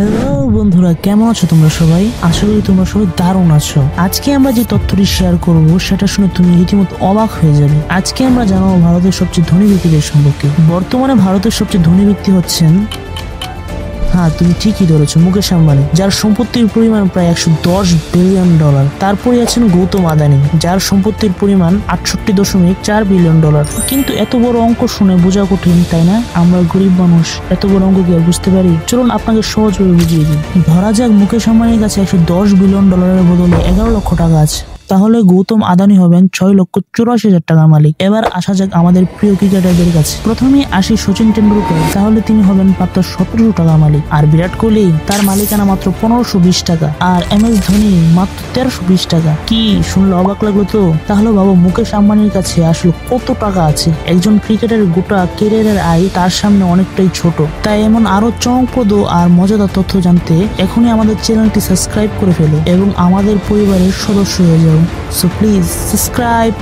Hello বন্ধুরা, কেমন আছো তোমরা সবাই? আশা করি তোমরা সবাই দারুণ আছো। আজকে আমরা যে তথ্যটি শেয়ার করব সেটা শুনে তুমি রীতিমতো অবাক হয়ে যাবে। আজকে আমরা জানাবো ভারতের সবচেয়ে ধনী ব্যক্তিদের সম্পর্কে। বর্তমানে ভারতের সবচেয়ে ধনী ব্যক্তি হচ্ছেন, হ্যাঁ তুমি ঠিকই ধরেছো, মুকেশ আম্বানি, যার সম্পত্তির পরিমাণ প্রায় $110 বিলিয়ন। তারপরে আছেন গৌতম আদানি, যার সম্পত্তির পরিমাণ $68.4 বিলিয়ন। কিন্তু এত বড় অঙ্ক শুনে বোঝা কঠিন, তাই না? আমরা গরিব মানুষ, এত বড় অঙ্ক কি আর বুঝতে পারি? চলুন আপনাকে সহজভাবে বুঝিয়ে দিই। ধরা যাক মুকেশ আম্বানির কাছে $110 বিলিয়ন বদলে 11 লক্ষ টাকা আছে। তাহলে গৌতম আদানি হবেন 6,84,000 টাকার মালিক। এবার আসা যাক আমাদের প্রিয় ক্রিকেটারদের কাছে। প্রথমে আসি সচিন টেন্ডুলকার, তাহলে তিনি হবেন মাত্র 1700 টাকার মালিক। আর বিরাট কোহলি, তার মালিকানা মাত্র 1520 টাকা। আর MS ধোনি মাত্র 1320 টাকা। কি শুনলে অবাক লাগলো তো? তাহলে ভাবো মুকেশ আম্বানির কাছে আসলে কত টাকা আছে। একজন ক্রিকেটারের গোটা ক্যারিয়ারের আয় তার সামনে অনেকটাই ছোট। তাই এমন আরো চমকপ্রদ আর মজাদার তথ্য জানতে এখনই আমাদের চ্যানেলটি সাবস্ক্রাইব করে ফেলো এবং আমাদের পরিবারের সদস্য হয়ে যাও। So please subscribe.